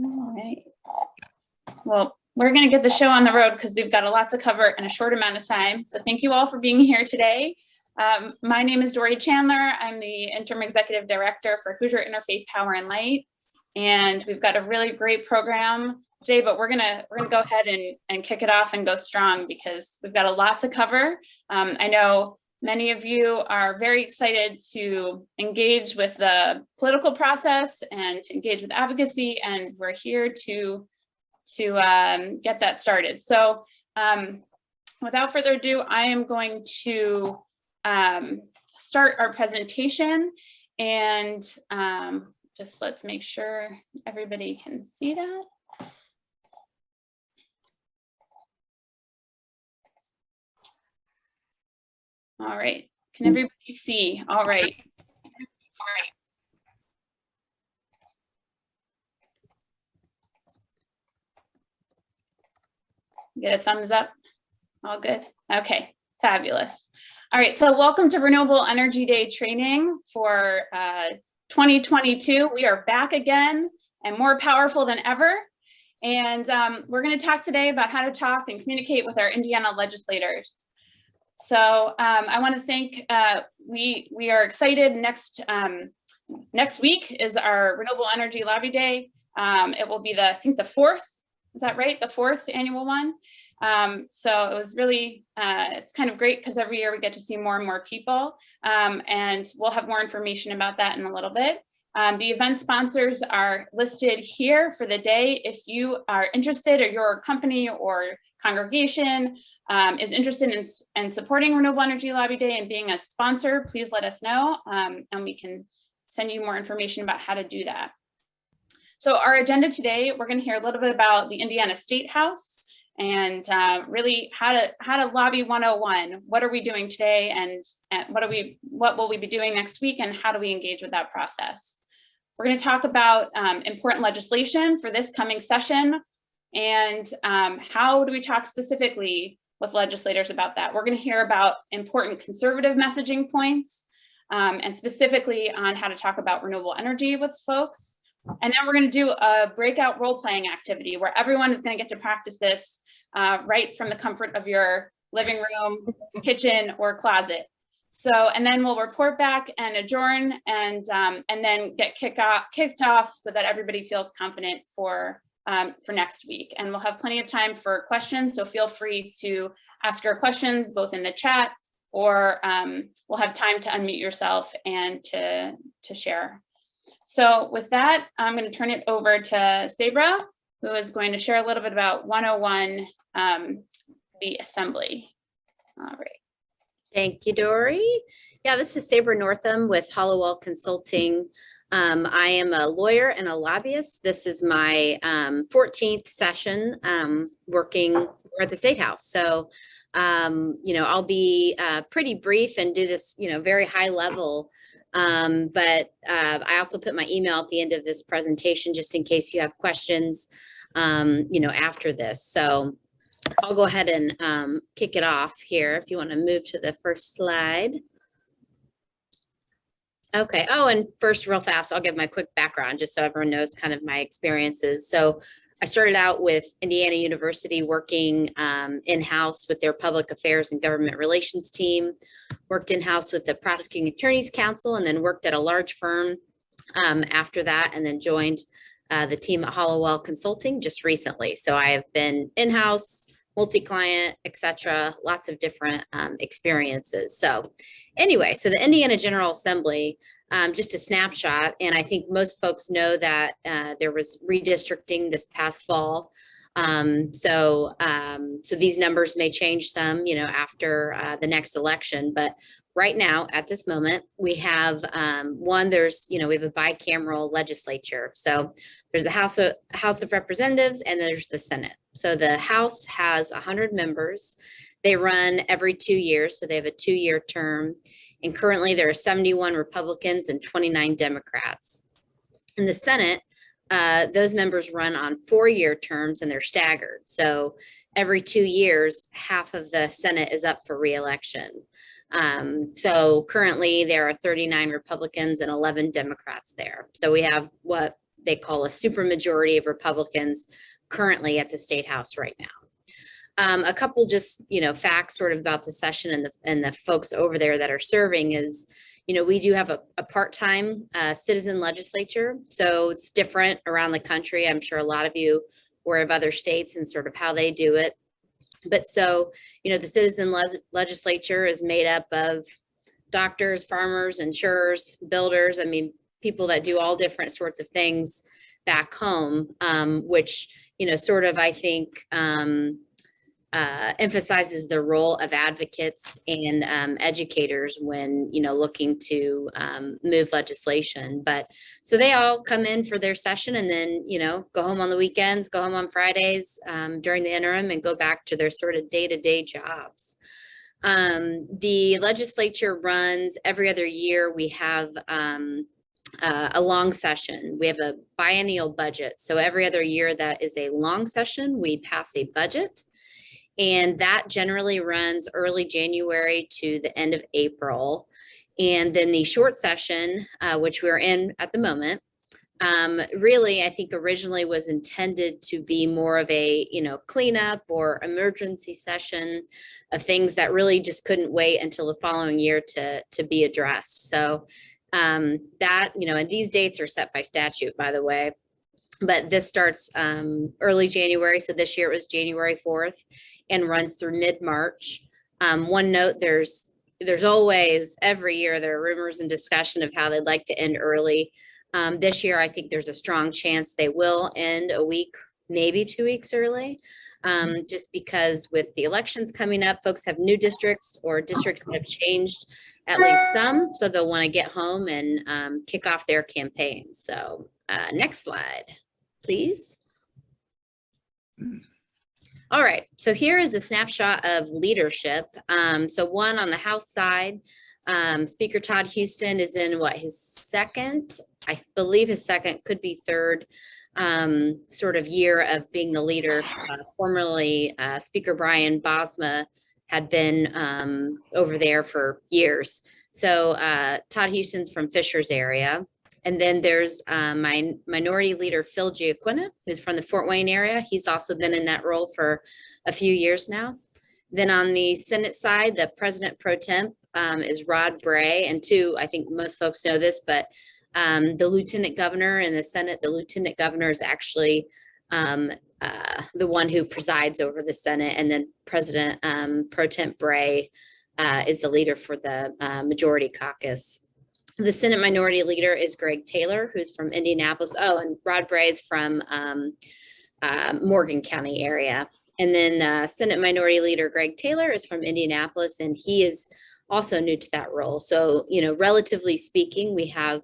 All right. Well, we're going to get the show on the road because we've got a lot to cover in a short amount of time. So thank you all for being here today. My name is Dory Chandler. I'm the Interim Executive Director for Hoosier Interfaith Power and Light. And we've got a really great program today, but we're gonna go ahead and kick it off and go strong because we've got a lot to cover. I know many of you are very excited to engage with the political process and to engage with advocacy, and we're here to get that started. So without further ado, I am going to start our presentation, and just let's make sure everybody can see that. All right, can everybody see? All right. Get a thumbs up. All good. Okay, fabulous. All right, so welcome to Renewable Energy Day training for 2022. We are back again and more powerful than ever. And we're going to talk today about how to talk and communicate with our Indiana legislators. So I want to thank, we are excited. Next week is our Renewable Energy Lobby Day. It will be I think the 4th, is that right? The 4th annual one. So it was really, it's kind of great because every year we get to see more and more people, and we'll have more information about that in a little bit. The event sponsors are listed here for the day. If you are interested, or your company or congregation is interested in supporting Renewable Energy Lobby Day and being a sponsor, please let us know, and we can send you more information about how to do that. So our agenda today, we're going to hear a little bit about the Indiana State House and really how to lobby 101. What are we doing today, and what will we be doing next week, and how do we engage with that process? We're going to talk about important legislation for this coming session, and how do we talk specifically with legislators about that. We're going to hear about important conservative messaging points, and specifically on how to talk about renewable energy with folks. And then we're going to do a breakout role-playing activity where everyone is going to get to practice this right from the comfort of your living room, kitchen, or closet. So, and then we'll report back and adjourn, and then get kicked off so that everybody feels confident for next week. And we'll have plenty of time for questions, so feel free to ask your questions both in the chat, or we'll have time to unmute yourself and to share. So with that, I'm going to turn it over to Sabra, who is going to share a little bit about 101, the assembly. All right. Thank you, Dory. Yeah, this is Sabra Northam with Hollowell Consulting. I am a lawyer and a lobbyist. This is my 14th session working at the State House. So, I'll be pretty brief and do this, very high level. But I also put my email at the end of this presentation just in case you have questions, after this. So I'll go ahead and kick it off here if you want to move to the first slide. Okay. Oh, and first, real fast, I'll give my quick background just so everyone knows kind of my experiences. So I started out with Indiana University working in-house with their public affairs and government relations team, worked in-house with the Prosecuting Attorneys Council, and then worked at a large firm after that, and then joined the team at Hollowell Consulting just recently. So I have been in-house, multi-client, etc., lots of different experiences. So anyway, so the Indiana General Assembly, just a snapshot, and I think most folks know that there was redistricting this past fall. So these numbers may change some, after the next election, but right now, at this moment, we have we have a bicameral legislature. So there's the House of Representatives, and there's the Senate. So the House has 100 members. They run every 2 years, so they have a 2-year term. And currently there are 71 Republicans and 29 Democrats. In the Senate, those members run on 4-year terms, and they're staggered. So every 2 years, half of the Senate is up for re-election. So currently there are 39 Republicans and 11 Democrats there. So we have what they call a supermajority of Republicans currently at the State House right now. A couple just, facts sort of about the session and the folks over there that are serving is, we do have a part-time citizen legislature. So it's different around the country. I'm sure a lot of you were of other states and sort of how they do it. But so, the citizen legislature is made up of doctors, farmers, insurers, builders. I mean, people that do all different sorts of things back home, which, sort of, I think, emphasizes the role of advocates and educators when looking to move legislation. But so they all come in for their session and then go home on the weekends, go home on Fridays during the interim, and go back to their sort of day-to-day jobs. The legislature runs every other year. We have a long session. We have a biennial budget. So every other year that is a long session, we pass a budget. And that generally runs early January to the end of April. And then the short session, which we're in at the moment, really, I think originally was intended to be more of a, cleanup or emergency session of things that really just couldn't wait until the following year to be addressed. So that, and these dates are set by statute, by the way, but this starts early January. So this year it was January 4th. And runs through mid-March. One note, there's always, every year, there are rumors and discussion of how they'd like to end early. This year, I think there's a strong chance they will end a week, maybe 2 weeks early, just because with the elections coming up, folks have new districts or districts that have changed at least some, so they'll want to get home and kick off their campaign. So next slide, please. All right, so here is a snapshot of leadership. So one on the House side, Speaker Todd Houston is in his second, I believe his second, could be third sort of year of being the leader. Formerly, Speaker Brian Bosma had been over there for years. So Todd Houston's from Fishers area. And then there's my minority leader, Phil Giaquina, who's from the Fort Wayne area. He's also been in that role for a few years now. Then on the Senate side, the president pro temp is Rod Bray. And I think most folks know this, but the lieutenant governor in the Senate, the lieutenant governor is actually the one who presides over the Senate. And then President pro temp Bray is the leader for the majority caucus. The Senate Minority Leader is Greg Taylor, who's from Indianapolis. Oh, and Rod Bray is from Morgan County area. And then Senate Minority Leader Greg Taylor is from Indianapolis, and he is also new to that role. So, relatively speaking, we have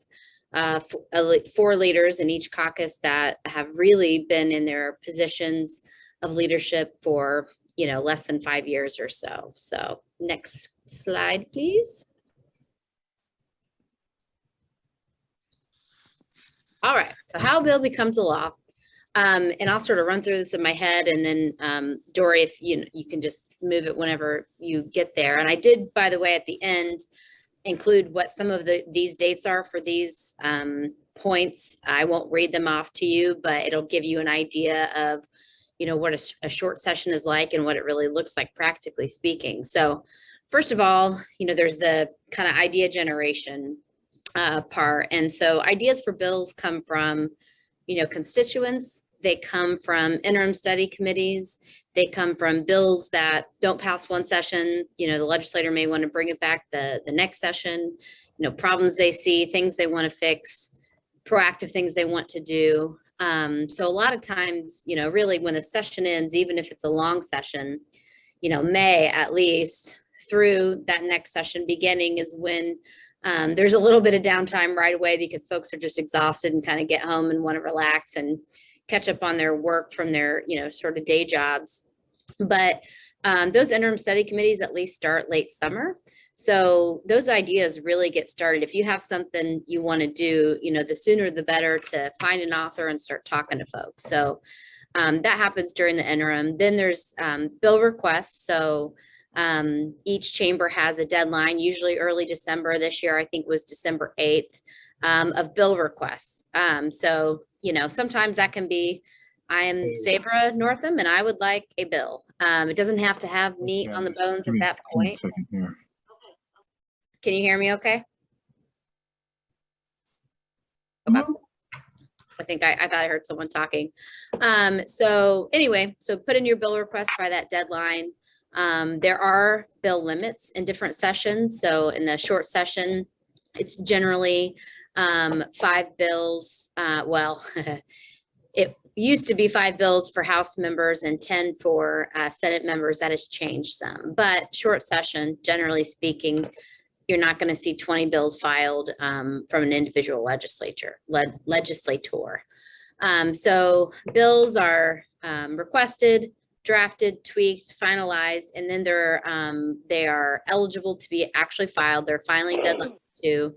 4 leaders in each caucus that have really been in their positions of leadership for, less than 5 years or so. So next slide, please. All right, so how a bill becomes a law. And I'll sort of run through this in my head, and then Dory, if you can just move it whenever you get there. And I did, by the way, at the end, include what some of these dates are for these points. I won't read them off to you, but it'll give you an idea of, what a short session is like and what it really looks like, practically speaking. So first of all, there's the kind of idea generation part. And so ideas for bills come from, constituents. They come from interim study committees. They come from bills that don't pass one session. The legislator may want to bring it back the next session, problems they see, things they want to fix, proactive things they want to do. So a lot of times, really when a session ends, even if it's a long session, May at least through that next session beginning is when there's a little bit of downtime right away because folks are just exhausted and kind of get home and want to relax and catch up on their work from their, sort of day jobs. But those interim study committees at least start late summer. So those ideas really get started. If you have something you want to do, the sooner the better to find an author and start talking to folks. So that happens during the interim. Then there's bill requests. So each chamber has a deadline, usually early December. This year, I think was December 8th. of bill requests. So, sometimes that can be, I am Sabra Northam and I would like a bill. It doesn't have to have meat on the bones at that point. Can you hear me okay? Okay. I think I thought I heard someone talking. So anyway, so put in your bill request by that deadline. There are bill limits in different sessions. So in the short session, it's generally 5 bills. It used to be 5 bills for House members and 10 for Senate members. That has changed some, but short session, generally speaking, you're not going to see 20 bills filed from an individual legislator. So bills are requested, drafted, tweaked, finalized, and then they are eligible to be actually filed. Their filing deadline too.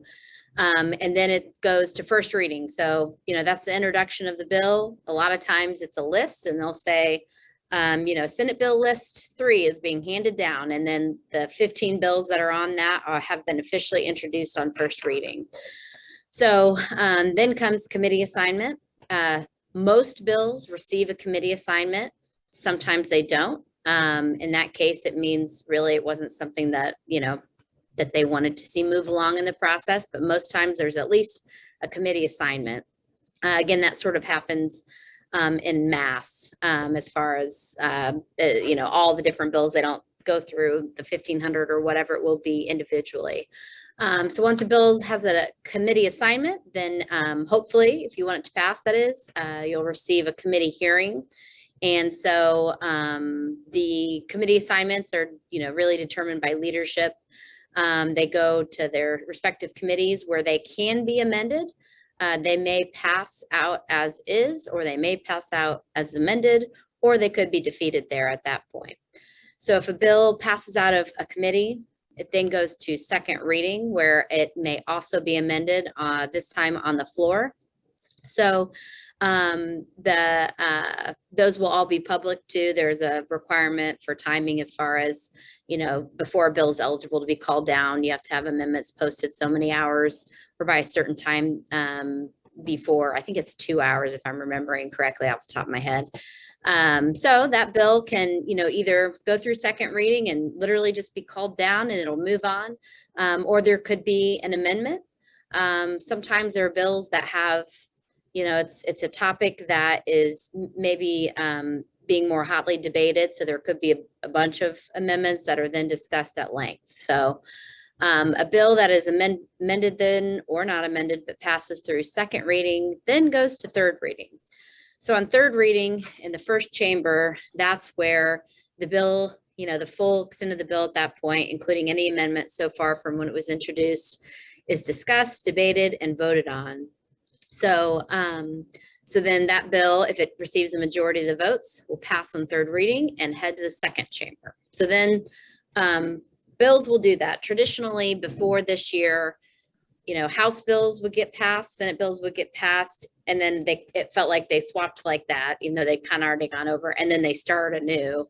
And then it goes to first reading. So, that's the introduction of the bill. A lot of times it's a list and they'll say, Senate Bill List 3 is being handed down. And then the 15 bills that are on that have been officially introduced on first reading. So then comes committee assignment. Most bills receive a committee assignment. Sometimes they don't. In that case, it means really it wasn't something that, that they wanted to see move along in the process, but most times there's at least a committee assignment. Again, that sort of happens in mass as far as, all the different bills. They don't go through the 1,500 or whatever it will be individually. So once a bill has a committee assignment, then hopefully, if you want it to pass, that is, you'll receive a committee hearing. And so the committee assignments are, really determined by leadership. They go to their respective committees where they can be amended. They may pass out as is, or they may pass out as amended, or they could be defeated there at that point. So if a bill passes out of a committee, it then goes to second reading where it may also be amended, this time on the floor. So those will all be public too. There's a requirement for timing as far as, before a bill is eligible to be called down, you have to have amendments posted so many hours or by a certain time before. I think it's 2 hours if I'm remembering correctly off the top of my head. So that bill can, either go through second reading and literally just be called down and it'll move on, or there could be an amendment. Sometimes there are bills that have, it's a topic that is maybe being more hotly debated. So there could be a bunch of amendments that are then discussed at length. So a bill that is amended then or not amended, but passes through second reading, then goes to third reading. So on third reading in the first chamber, that's where the bill, the full extent of the bill at that point, including any amendments so far from when it was introduced, is discussed, debated, and voted on. So, so then that bill, if it receives a majority of the votes, will pass on third reading and head to the second chamber. So then bills will do that. Traditionally, before this year, House bills would get passed, Senate bills would get passed, and then it felt like they swapped like that, even though they'd kind of already gone over, and then they started anew.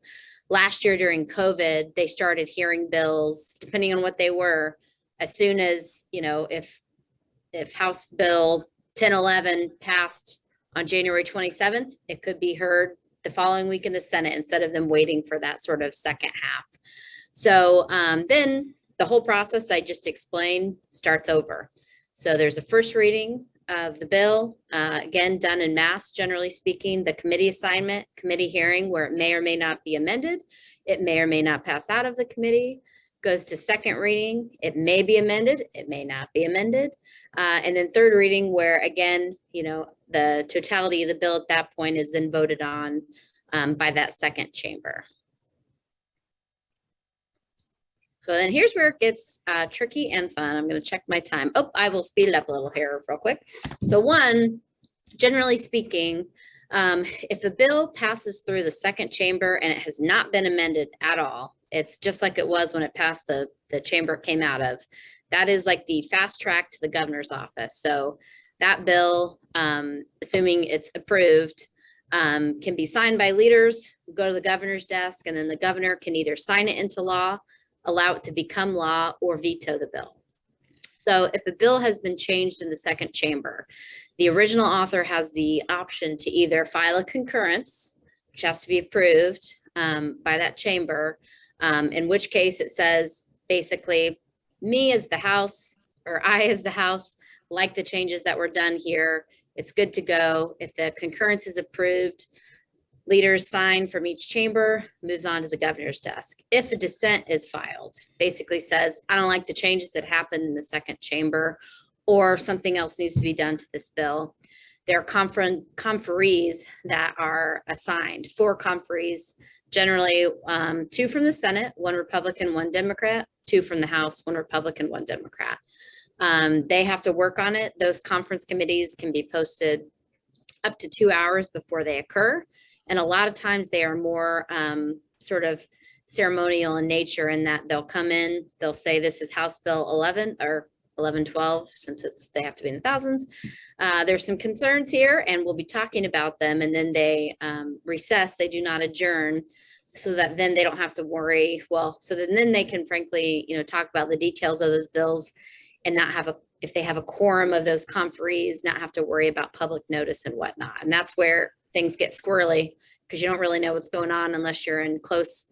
Last year during COVID, they started hearing bills, depending on what they were, as soon as, if House Bill 1011 passed on January 27th, it could be heard the following week in the Senate instead of them waiting for that sort of second half. So then the whole process I just explained starts over. So there's a first reading of the bill, again, done in mass, generally speaking, the committee assignment, committee hearing, where it may or may not be amended. It may or may not pass out of the committee, goes to second reading. It may be amended. It may not be amended. And then third reading, where again, the totality of the bill at that point is then voted on by that second chamber. So then here's where it gets tricky and fun. I'm going to check my time. Oh, I will speed it up a little here real quick. So one, generally speaking, if a bill passes through the second chamber and it has not been amended at all, it's just like it was when it passed the chamber it came out of. That is like the fast track to the governor's office. So that bill, assuming it's approved, can be signed by leaders, go to the governor's desk, and then the governor can either sign it into law, allow it to become law, or veto the bill. So if a bill has been changed in the second chamber, the original author has the option to either file a concurrence, which has to be approved by that chamber, in which case it says basically me as the House, or I as the House, like the changes that were done here. It's good to go. If the concurrence is approved, leaders sign from each chamber, moves on to the governor's desk. If a dissent is filed, basically says, I don't like the changes that happened in the second chamber, or something else needs to be done to this bill, there are conferees that are assigned, 4 conferees, generally 2 from the Senate, 1 Republican, 1 Democrat, 2 from the House, 1 Republican, 1 Democrat. They have to work on it. Those conference committees can be posted up to 2 hours before they occur. And a lot of times they are more sort of ceremonial in nature, in that they'll come in, they'll say this is House Bill 11 or 1112, since they have to be in the thousands. There's some concerns here and we'll be talking about them, and then they recess, they do not adjourn, so that then they don't have to worry. Well, so then they can frankly, talk about the details of those bills and not have if they have a quorum of those conferees, not have to worry about public notice and whatnot. And that's where things get squirrely, because you don't really know what's going on unless you're in close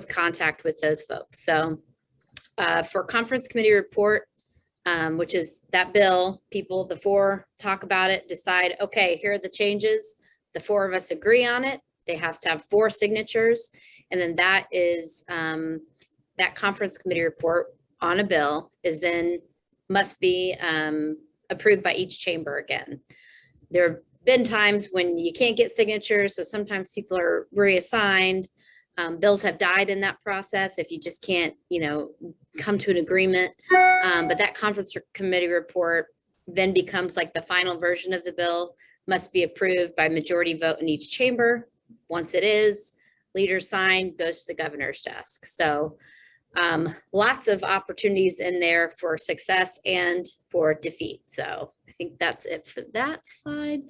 contact with those folks. So for conference committee report, which is that bill, the 4 talk about it, decide, okay, here are the changes. The 4 of us agree on it. They have to have 4 signatures. And then that is, that conference committee report on a bill is then must be approved by each chamber again. There have been times when you can't get signatures, so sometimes people are reassigned. Bills have died in that process if you just can't, come to an agreement. But that conference committee report then becomes like the final version of the bill, must be approved by majority vote in each chamber. Once it is, leaders sign, goes to the governor's desk. So lots of opportunities in there for success and for defeat. So I think that's it for that slide.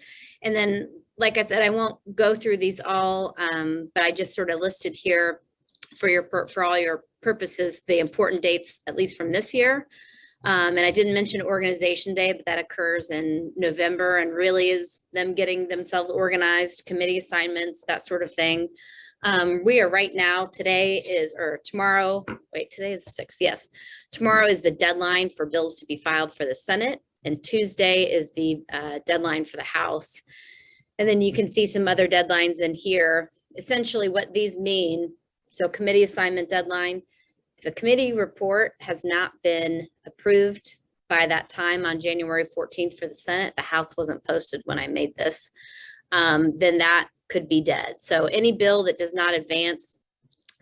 And then, like I said, I won't go through these all, but I just sort of listed here for all your purposes, the important dates, at least from this year. And I didn't mention Organization Day, but that occurs in November and really is them getting themselves organized, committee assignments, that sort of thing. We are right now, today is the 6th. Yes. Tomorrow is the deadline for bills to be filed for the Senate, and Tuesday is the deadline for the House. And then you can see some other deadlines in here. Essentially what these mean, so committee assignment deadline, if a committee report has not been approved by that time on January 14th for the Senate, the House wasn't posted when I made this, then that could be dead. So any bill that does not advance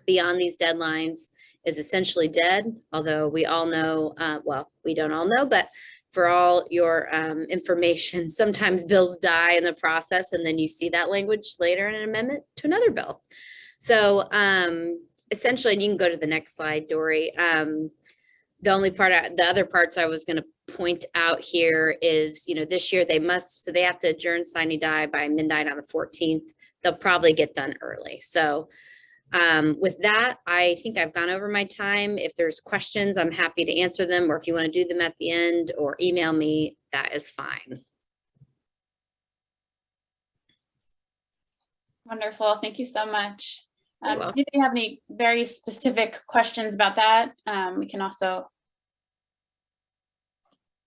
beyond these deadlines is essentially dead, although we all know, well, we don't all know, but for all your information, sometimes bills die in the process, and then you see that language later in an amendment to another bill. So essentially, and you can go to the next slide, Dory. The other parts I was going to point out here is, this year they have to adjourn sine die by midnight on the 14th. They'll probably get done early. So with that, I think I've gone over my time. If there's questions, I'm happy to answer them, or if you want to do them at the end or email me, that is fine. Wonderful. Thank you so much. If you have any very specific questions about that, we can also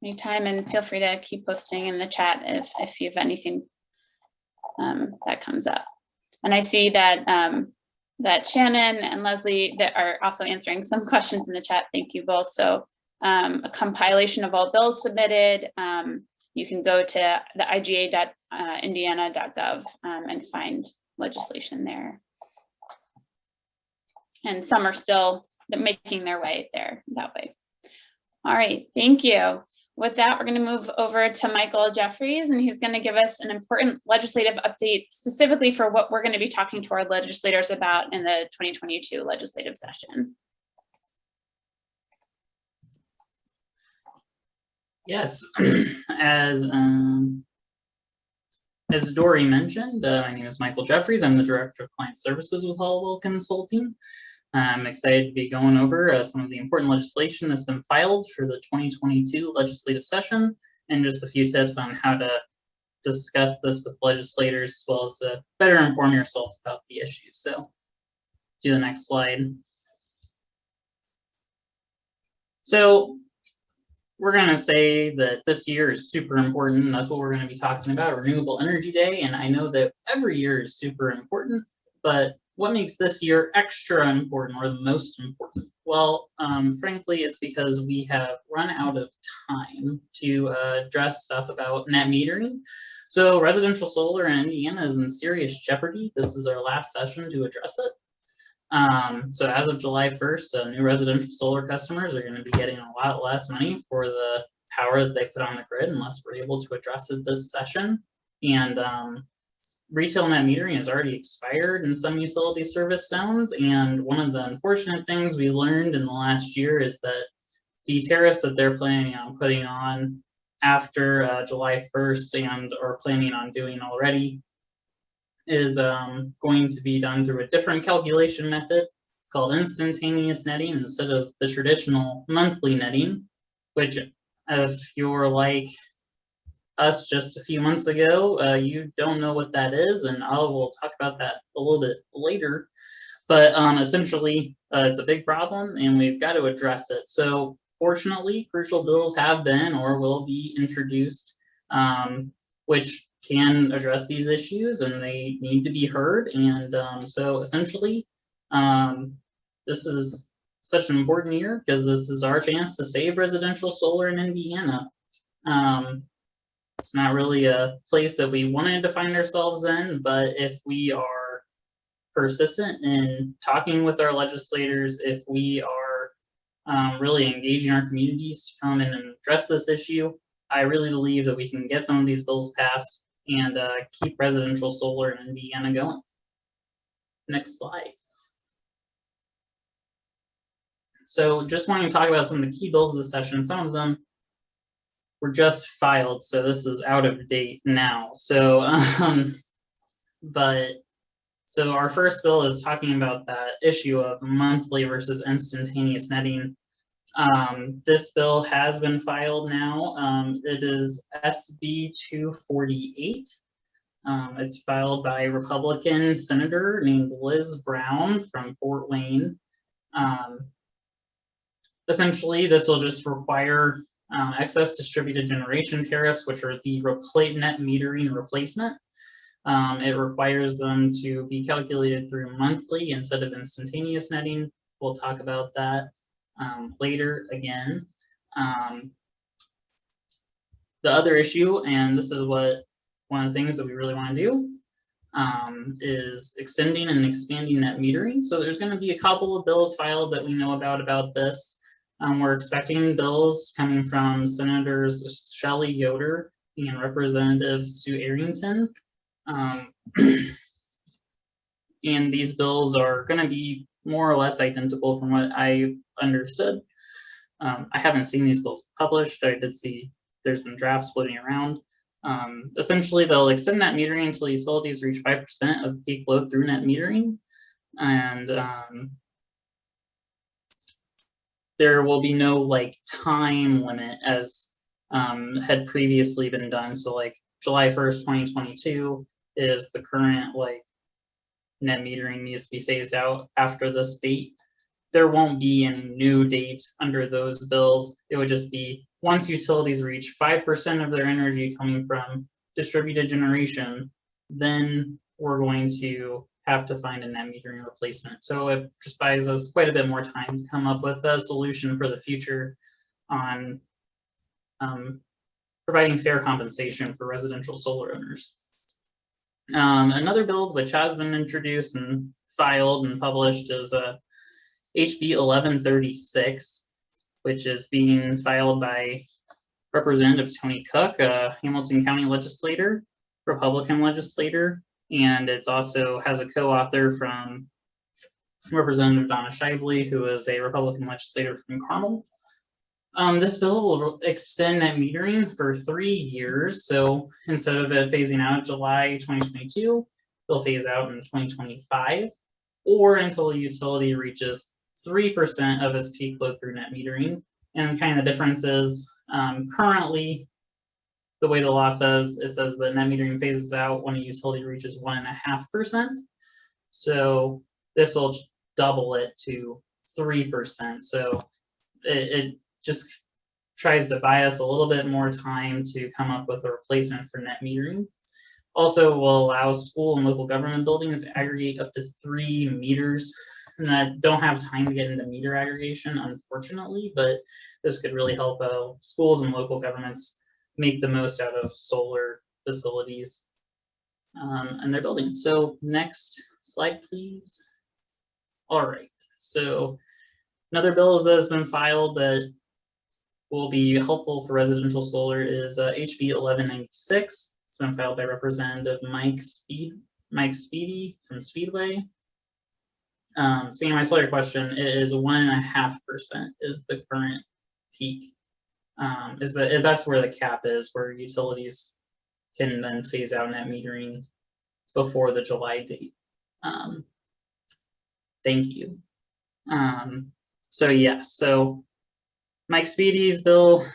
anytime, and feel free to keep posting in the chat if you have anything that comes up. And I see that that Shannon and Leslie that are also answering some questions in the chat. Thank you both. So a compilation of all bills submitted. You can go to the iga.indiana.gov and find legislation there. And some are still making their way there that way. All right, thank you. With that, we're going to move over to Michael Jeffries, and he's going to give us an important legislative update specifically for what we're going to be talking to our legislators about in the 2022 legislative session. Yes, as Dory mentioned, my name is Michael Jeffries. I'm the Director of Client Services with Hollowell Consulting. I'm excited to be going over some of the important legislation that's been filed for the 2022 legislative session, and just a few tips on how to discuss this with legislators, as well as to better inform yourselves about the issues. So, do the next slide. So, we're going to say that this year is super important, and that's what we're going to be talking about, Renewable Energy Day. And I know that every year is super important, but what makes this year extra important, or the most important? Well, frankly, it's because we have run out of time to address stuff about net metering. So residential solar in Indiana is in serious jeopardy. This is our last session to address it. So as of July 1st, new residential solar customers are going to be getting a lot less money for the power that they put on the grid unless we're able to address it this session. And retail net metering has already expired in some utility service zones. And one of the unfortunate things we learned in the last year is that the tariffs that they're planning on putting on after July 1st and are planning on doing already is going to be done through a different calculation method called instantaneous netting instead of the traditional monthly netting, which if you're like us just a few months ago, you don't know what that is, and I will talk about that a little bit later. But essentially, it's a big problem, and we've got to address it. So fortunately, crucial bills have been or will be introduced, which can address these issues, and they need to be heard. And so essentially, this is such an important year because this is our chance to save residential solar in Indiana. It's not really a place that we wanted to find ourselves in, but if we are persistent in talking with our legislators, if we are really engaging our communities to come in and address this issue, I really believe that we can get some of these bills passed and keep residential solar in Indiana going. Next slide. So just wanting to talk about some of the key bills of the session. Some of them were just filed, so this is out of date now. So, so our first bill is talking about that issue of monthly versus instantaneous netting. This bill has been filed now. It is SB 248. It's filed by a Republican senator named Liz Brown from Fort Wayne. Essentially, this will just require excess distributed generation tariffs, which are the net metering replacement. It requires them to be calculated through monthly instead of instantaneous netting. We'll talk about that later again. The other issue, and this is what one of the things that we really want to do, is extending and expanding net metering. So there's going to be a couple of bills filed that we know about this. We're expecting bills coming from Senators Shelley Yoder and Representative Sue Arrington. And these bills are going to be more or less identical from what I understood. I haven't seen these bills published. I did see there's been drafts floating around. Essentially, they'll extend net metering until utilities reach 5% of peak load through net metering. And there will be no like time limit as had previously been done. So like July 1st, 2022 is the current like net metering needs to be phased out after this date. There won't be any new date under those bills. It would just be once utilities reach 5% of their energy coming from distributed generation, then we're going to have to find a net metering replacement. So it just buys us quite a bit more time to come up with a solution for the future on providing fair compensation for residential solar owners. Another bill which has been introduced and filed and published is HB 1136, which is being filed by Representative Tony Cook, a Hamilton County legislator, Republican legislator, and it's also has a co-author from Representative Donna Shively, who is a Republican legislator from Carmel. This bill will extend net metering for 3 years. So instead of it phasing out July 2022, it'll phase out in 2025. or until the utility reaches 3% of its peak load through net metering. And kind of the difference is currently, the way the law says, it says that net metering phases out when a utility reaches 1.5%. So this will double it to 3%. So it just tries to buy us a little bit more time to come up with a replacement for net metering. Also will allow school and local government buildings to aggregate up to 3 meters and that don't have time to get into meter aggregation, unfortunately, but this could really help schools and local governments make the most out of solar facilities and their buildings. So next slide, please. All right, so another bill that has been filed that will be helpful for residential solar is HB 1196. It's been filed by Representative Mike Speedy from Speedway. Sam, I saw your question. It is 1.5% is the current peak. That's where the cap is, where utilities can then phase out net metering before the July date. Thank you. So yes, so Mike Speedy's bill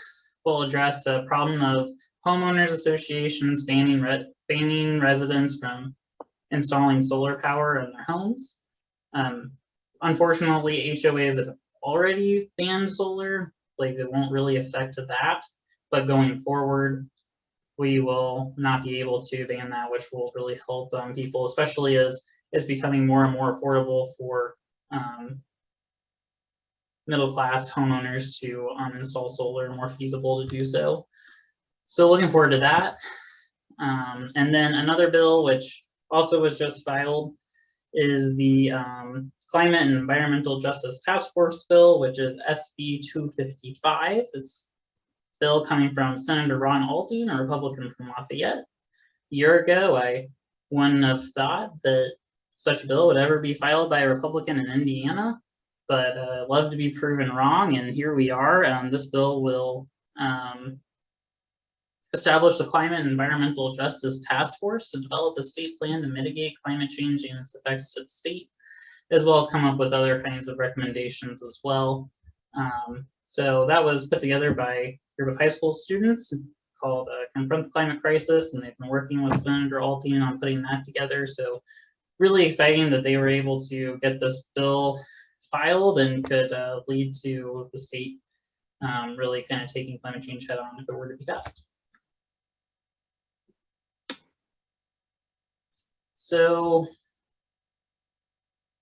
will address a problem of homeowners associations banning residents from installing solar power in their homes. Unfortunately, HOAs that have already banned solar, like it won't really affect that, but going forward, we will not be able to ban that, which will really help people, especially as it's becoming more and more affordable for middle-class homeowners to install solar and more feasible to do so. So looking forward to that. And then another bill, which also was just filed, is the Climate and Environmental Justice Task Force bill, which is SB 255. It's a bill coming from Senator Ron Alting, a Republican from Lafayette. A year ago, I wouldn't have thought that such a bill would ever be filed by a Republican in Indiana, but love to be proven wrong, and here we are. This bill will establish the Climate and Environmental Justice Task Force to develop a state plan to mitigate climate change and its effects to the state, as well as come up with other kinds of recommendations as well. So that was put together by a group of high school students called Confront the Climate Crisis, and they've been working with Senator Alting on putting that together. So really exciting that they were able to get this bill filed and could lead to the state really kind of taking climate change head on if it were to be passed. So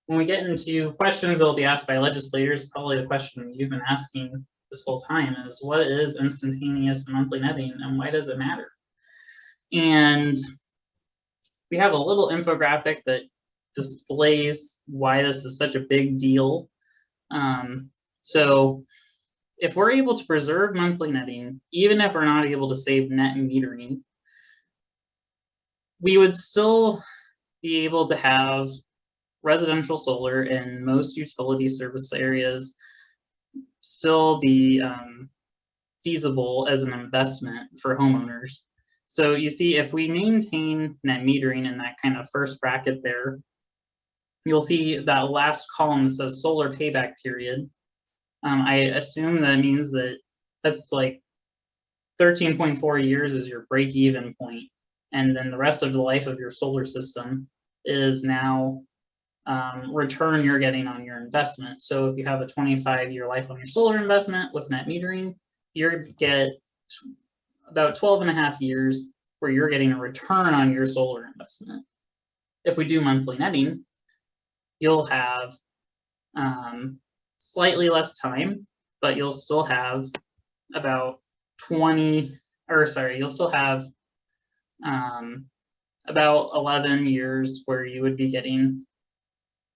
when we get into questions that will be asked by legislators, probably the question you've been asking this whole time is, what is instantaneous monthly netting and why does it matter? And we have a little infographic that displays why this is such a big deal. So if we're able to preserve monthly netting, even if we're not able to save net metering, we would still be able to have residential solar in most utility service areas still be feasible as an investment for homeowners. So you see, if we maintain net metering in that kind of first bracket there, you'll see that last column says solar payback period. I assume that means that that's like 13.4 years is your break-even point, and then the rest of the life of your solar system is now return you're getting on your investment. So if you have a 25-year life on your solar investment with net metering, you get about 12.5 years where you're getting a return on your solar investment. If we do monthly netting, you'll have slightly less time, but you'll still have about you'll still have about 11 years where you would be getting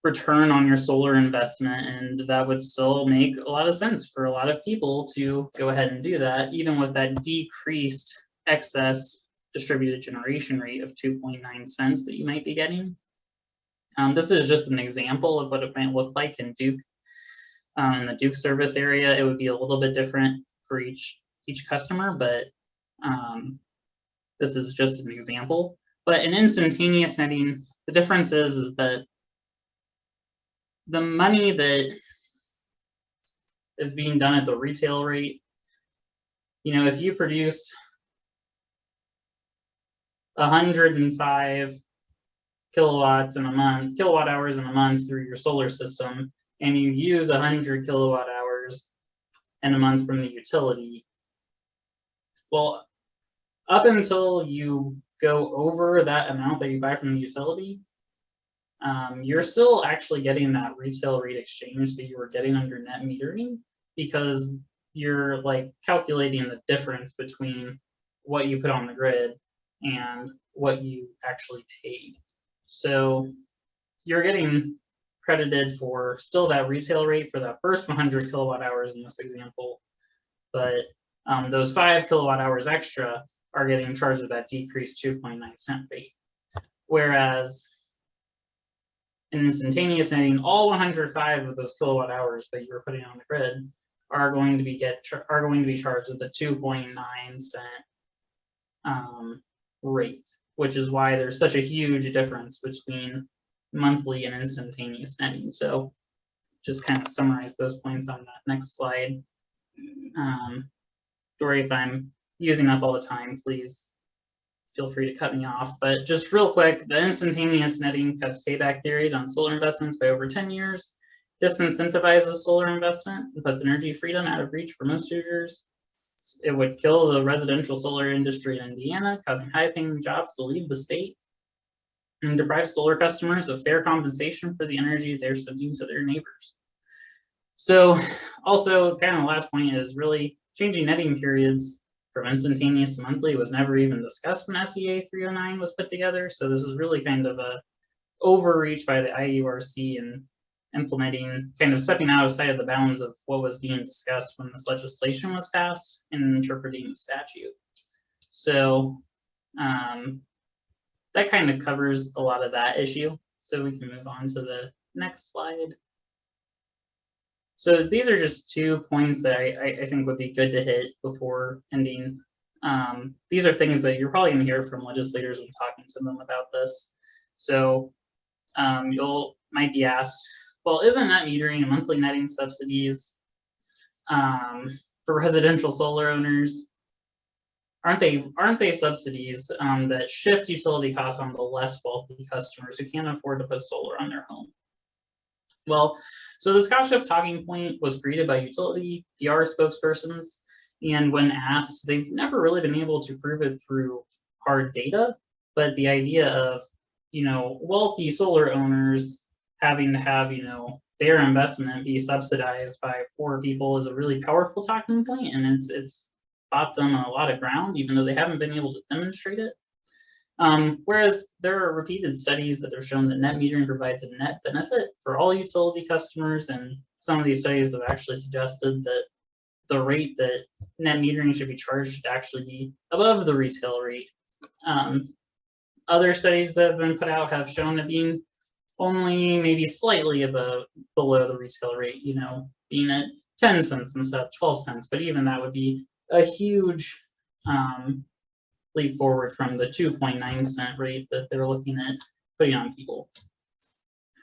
return on your solar investment, and that would still make a lot of sense for a lot of people to go ahead and do that, even with that decreased excess distributed generation rate of 2.9 cents that you might be getting. This is just an example of what it might look like in Duke. In the Duke service area, it would be a little bit different for each customer, but this is just an example. But in instantaneous netting, the difference is that the money that is being done at the retail rate, you know, if you produce 105 kilowatt hours in a month through your solar system, and you use 100 kilowatt hours in a month from the utility, well, up until you go over that amount that you buy from the utility, you're still actually getting that retail rate exchange that you were getting under net metering, because you're like calculating the difference between what you put on the grid and what you actually paid. So you're getting credited for still that retail rate for that first 100 kilowatt hours in this example, but those 5 kilowatt hours extra are getting charged at that decreased 2.9 cent rate. Whereas in instantaneous netting, all 105 of those kilowatt hours that you were putting on the grid are going to be charged at the 2.9 cent rate, which is why there's such a huge difference between monthly and instantaneous netting. So just kind of summarize those points on that next slide. Dory, if I'm using up all the time, please feel free to cut me off. But just real quick, the instantaneous netting cuts payback period on solar investments by over 10 years, disincentivizes solar investment, and puts energy freedom out of reach for most Hoosiers. It would kill the residential solar industry in Indiana, causing high-paying jobs to leave the state, and deprive solar customers of fair compensation for the energy they're sending to their neighbors. So also, kind of the last point is really changing netting periods from instantaneous to monthly was never even discussed when SEA 309 was put together. So this is really kind of a overreach by the IURC and implementing, kind of stepping outside of the bounds of what was being discussed when this legislation was passed and interpreting the statute. So that kind of covers a lot of that issue. So we can move on to the next slide. So these are just 2 points that I think would be good to hit before ending. These are things that you're probably going to hear from legislators when talking to them about this. So might be asked, well, isn't net metering and monthly netting subsidies for residential solar owners? Aren't they subsidies that shift utility costs on the less wealthy customers who can't afford to put solar on their home? Well, so this cost shift talking point was created by utility PR spokespersons, and when asked, they've never really been able to prove it through hard data. But the idea of, you know, wealthy solar owners having to have, you know, their investment be subsidized by poor people is a really powerful talking point, and it's bought them a lot of ground, even though they haven't been able to demonstrate it. Whereas there are repeated studies that have shown that net metering provides a net benefit for all utility customers, and some of these studies have actually suggested that the rate that net metering should be charged should actually be above the retail rate. Other studies that have been put out have shown it being only maybe slightly below the retail rate, you know, being at 10 cents instead of 12 cents, but even that would be a huge leap forward from the 2.9 cent rate that they're looking at putting on people.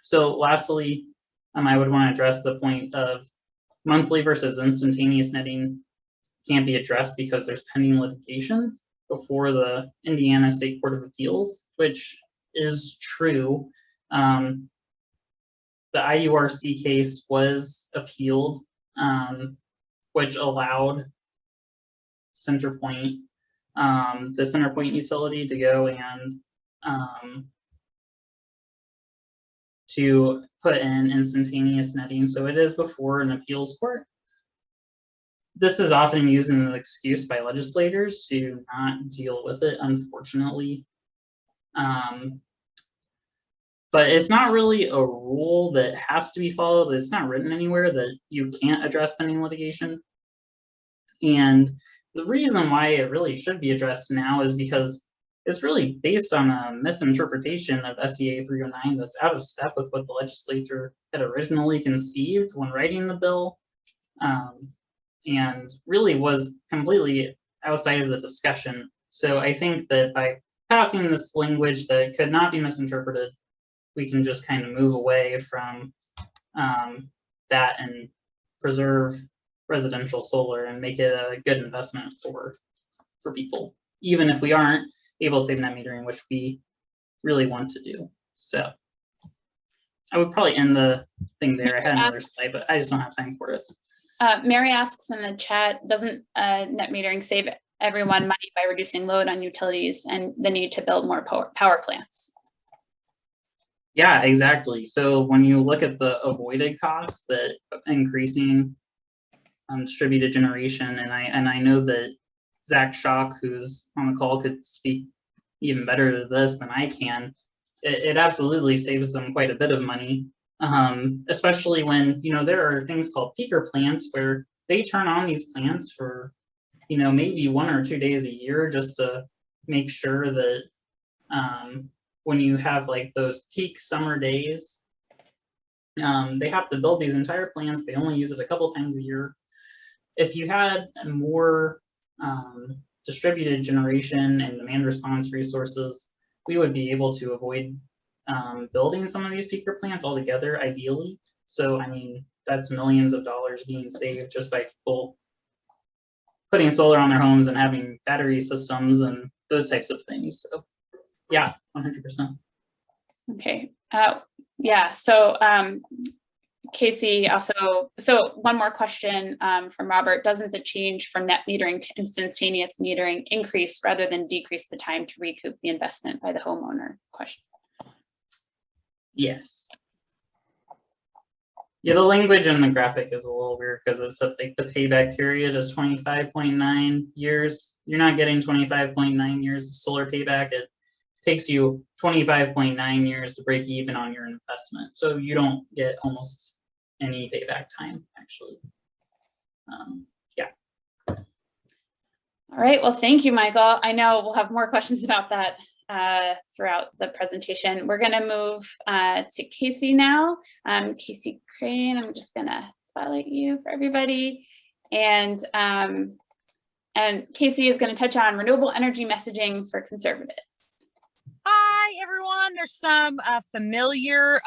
So lastly, I would want to address the point of monthly versus instantaneous netting can't be addressed because there's pending litigation before the Indiana State Court of Appeals, which is true. The IURC case was appealed, which allowed CenterPoint, the CenterPoint utility, to go and to put in instantaneous netting. So it is before an appeals court. This is often used as an excuse by legislators to not deal with it, unfortunately. But it's not really a rule that has to be followed. It's not written anywhere that you can't address pending litigation. And the reason why it really should be addressed now is because it's really based on a misinterpretation of SEA 309 that's out of step with what the legislature had originally conceived when writing the bill, and really was completely outside of the discussion. So I think that by passing this language that could not be misinterpreted, we can just kind of move away from that and preserve residential solar and make it a good investment for people, even if we aren't able to save net metering, which we really want to do. So I would probably end the thing there. I had another slide, but I just don't have time for it. Mary asks in the chat, doesn't net metering save everyone money by reducing load on utilities and the need to build more power plants? Yeah, exactly. So when you look at the avoided costs that increasing distributed generation, and I know that Zach Schock, who's on the call, could speak even better to this than I can. It absolutely saves them quite a bit of money, especially when, you know, there are things called peaker plants where they turn on these plants for, you know, maybe 1 or 2 days a year just to make sure that when you have like those peak summer days, they have to build these entire plants. They only use it a couple times a year. If you had more distributed generation and demand response resources, we would be able to avoid building some of these peaker plants altogether, ideally. So, I mean, that's millions of dollars being saved just by people putting solar on their homes and having battery systems and those types of things. So, yeah, 100%. Okay. Yeah. So, Casey also, so one more question from Robert. Doesn't the change from net metering to instantaneous metering increase rather than decrease the time to recoup the investment by the homeowner? Question. Yes. Yeah, the language in the graphic is a little weird because it's like the payback period is 25.9 years. You're not getting 25.9 years of solar payback. It takes you 25.9 years to break even on your investment. So you don't get almost any payback time, actually. Yeah. All right. Well, thank you, Michael. I know we'll have more questions about that throughout the presentation. We're going to move to Casey now. Casey Crane, I'm just going to spotlight you for everybody. And Casey is going to touch on renewable energy messaging for conservatives. Hi, everyone. There's some familiar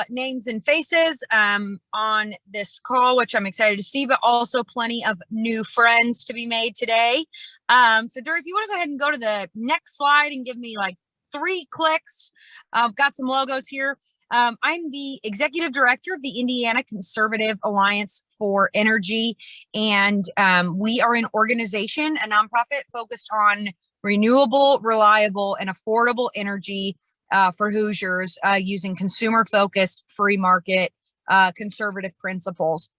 names and faces on this call, which I'm excited to see, but also plenty of new friends to be made today. So, Dur, if you want to go ahead and go to the next slide and give me like 3 clicks. I've got some logos here. I'm the executive director of the Indiana Conservative Alliance for Energy, and we are an organization, a nonprofit focused on renewable, reliable, and affordable energy for Hoosiers using consumer-focused, free market, conservative principles.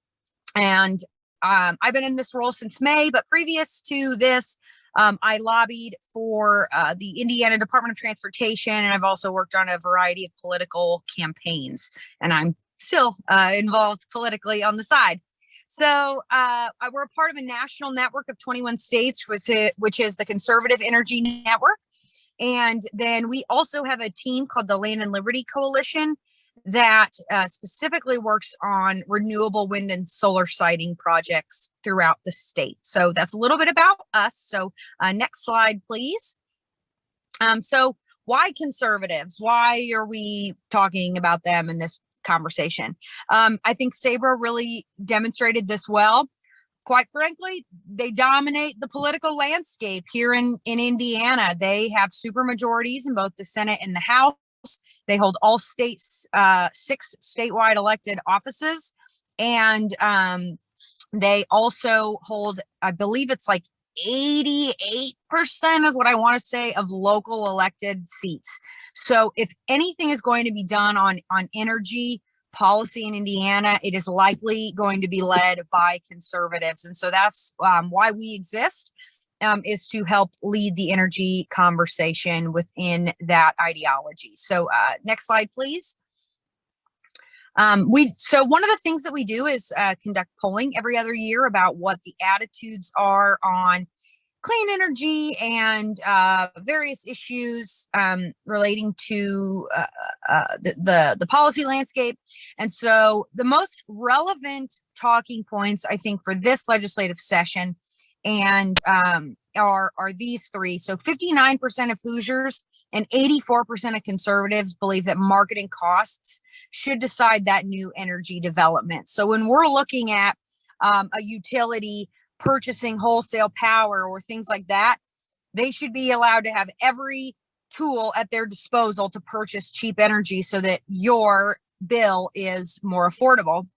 And I've been in this role since May, but previous to this, I lobbied for the Indiana Department of Transportation, and I've also worked on a variety of political campaigns, and I'm still involved politically on the side. So we're a part of a national network of 21 states, which is the Conservative Energy Network. And then we also have a team called the Land and Liberty Coalition that specifically works on renewable wind and solar siting projects throughout the state. So that's a little bit about us. So next slide, please. So why conservatives? Why are we talking about them in this conversation? I think Sabra really demonstrated this well. Quite frankly, they dominate the political landscape here in Indiana. They have super majorities in both the Senate and the House. They hold all states, 6 statewide elected offices. And they also hold, I believe it's like 88% is what I want to say of local elected seats. So if anything is going to be done on energy policy in Indiana, it is likely going to be led by conservatives. And so that's why we exist, is to help lead the energy conversation within that ideology. So next slide, please. So one of the things that we do is conduct polling every other year about what the attitudes are on clean energy and various issues relating to the policy landscape. And so the most relevant talking points, I think, for this legislative session and are these 3. So 59% of Hoosiers and 84% of conservatives believe that marketing costs should decide that new energy development. So when we're looking at a utility purchasing wholesale power or things like that, they should be allowed to have every tool at their disposal to purchase cheap energy so that your bill is more affordable.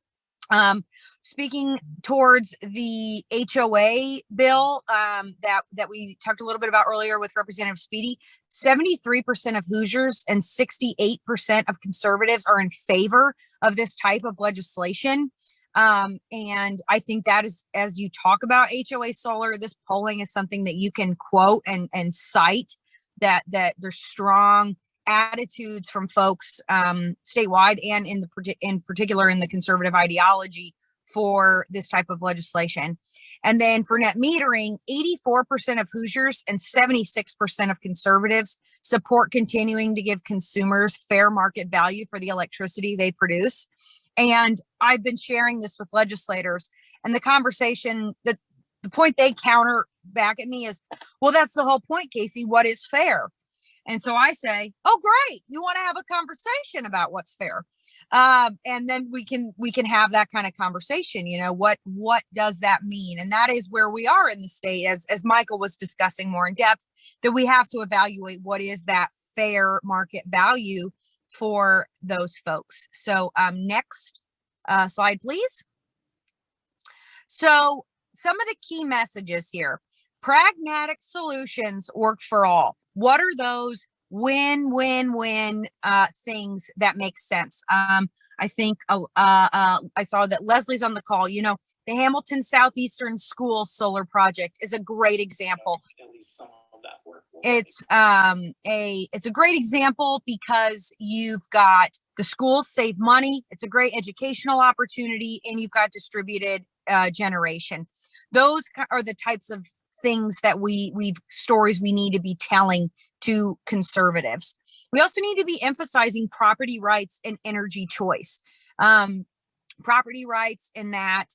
Speaking towards the HOA bill that we talked a little bit about earlier with Representative Speedy, 73% of Hoosiers and 68% of conservatives are in favor of this type of legislation. And I think that is, as you talk about HOA solar, this polling is something that you can quote and cite that there's strong attitudes from folks statewide and in particular in the conservative ideology for this type of legislation. And then for net metering, 84% of Hoosiers and 76% of conservatives support continuing to give consumers fair market value for the electricity they produce. And I've been sharing this with legislators, and the conversation, that the point they counter back at me is, well, that's the whole point, Casey. What is fair? And so I say, oh, great. You want to have a conversation about what's fair. And then we can have that kind of conversation. You know, what does that mean? And that is where we are in the state, as Michael was discussing more in depth, that we have to evaluate what is that fair market value for those folks. So next slide, please. So some of the key messages here: pragmatic solutions work for all. What are those win-win-win things that make sense? I think I saw that Leslie's on the call. You know, the Hamilton Southeastern School Solar Project is a great example. It's a great example because you've got the schools save money. It's a great educational opportunity, and you've got distributed generation. Those are the types of things that stories we need to be telling to conservatives. We also need to be emphasizing property rights and energy choice. Property rights in that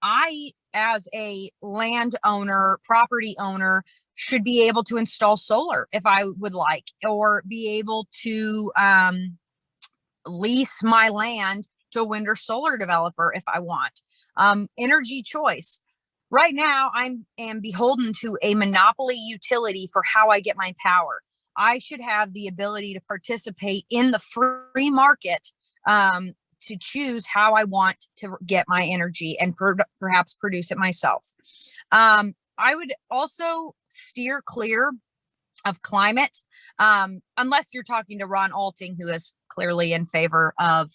I, as a landowner, property owner, should be able to install solar if I would like, or be able to lease my land to a wind or solar developer if I want. Energy choice. Right now, I am beholden to a monopoly utility for how I get my power. I should have the ability to participate in the free market to choose how I want to get my energy and perhaps produce it myself. I would also steer clear of climate, unless you're talking to Ron Alting, who is clearly in favor of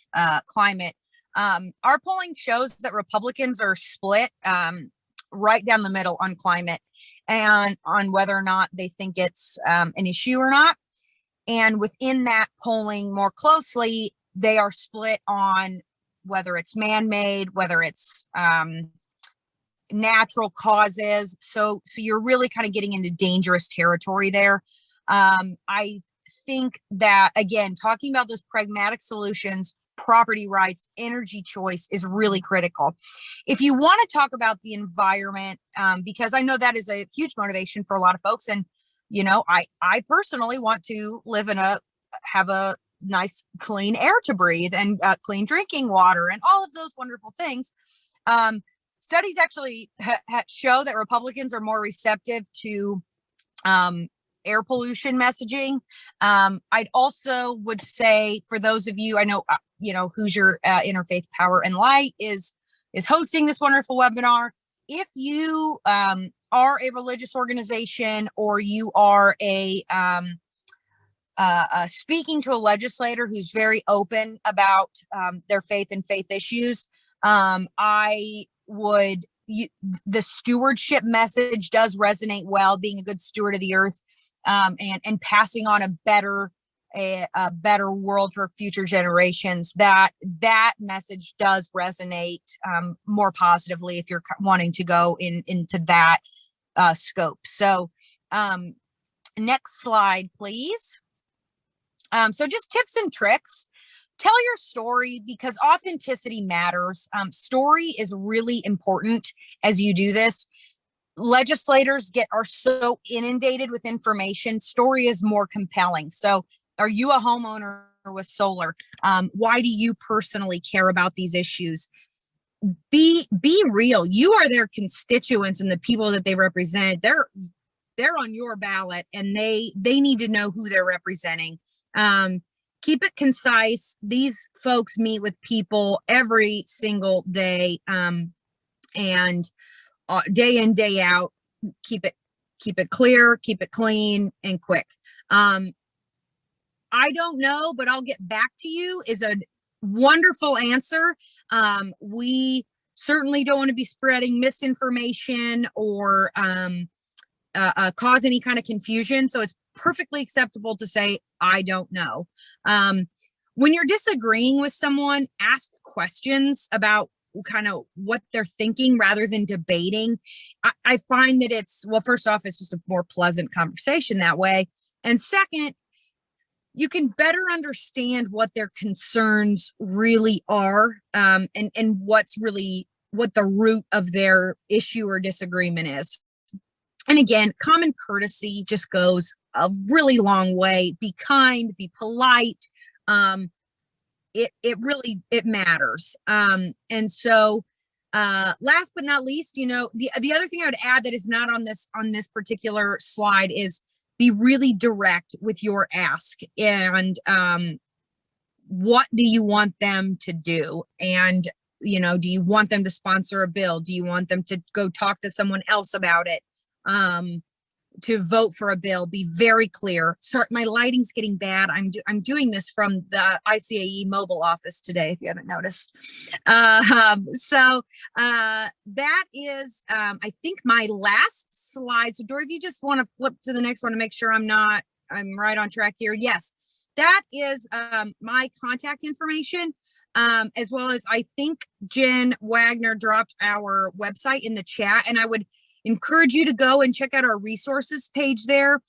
climate. Our polling shows that Republicans are split right down the middle on climate and on whether or not they think it's an issue or not. And within that polling more closely, they are split on whether it's man-made, whether it's natural causes. So you're really kind of getting into dangerous territory there. I think that, again, talking about those pragmatic solutions, property rights, energy choice is really critical. If you want to talk about the environment, because I know that is a huge motivation for a lot of folks. And, you know, I personally want to have a nice clean air to breathe and clean drinking water and all of those wonderful things. Studies actually show that Republicans are more receptive to air pollution messaging. I'd also would say, for those of you, I know, Hoosier Interfaith Power and Light is hosting this wonderful webinar. If you are a religious organization, or you are speaking to a legislator who's very open about their faith and faith issues, the stewardship message does resonate well, being a good steward of the earth, and passing on a better world for future generations. That message does resonate more positively if you're wanting to go into that scope. So next slide, please. So just tips and tricks. Tell your story, because authenticity matters. Story is really important as you do this. legislators are so inundated with information. Story is more compelling. So are you a homeowner with solar? Why do you personally care about these issues? Be real. You are their constituents and the people that they represent. They're on your ballot, and they need to know who they're representing. Keep it concise. These folks meet with people every single day, and day in, day out. Keep it clear, keep it clean and quick. I don't know, but I'll get back to you is a wonderful answer. We certainly don't want to be spreading misinformation or cause any kind of confusion. So it's perfectly acceptable to say, I don't know. When you're disagreeing with someone, ask questions about kind of what they're thinking rather than debating. I find that well, first off, it's just a more pleasant conversation that way. And second, you can better understand what their concerns really are, and what the root of their issue or disagreement is. And again, common courtesy just goes a really long way. Be kind, be polite. It matters. And so, last but not least, the other thing I would add that is not on this particular slide is be really direct with your ask, and what do you want them to do? And, do you want them to sponsor a bill? Do you want them to go talk to someone else about it? To vote for a bill? Be very clear. Sorry, my lighting's getting bad. I'm doing this from the ICAE mobile office today, if you haven't noticed. So that is, I think, my last slide. So Dorothy, you just want to flip to the next one to make sure I'm right on track here. Yes, that is my contact information, as well as I think Jen Wagner dropped our website in the chat, and I would encourage you to go and check out our resources page there.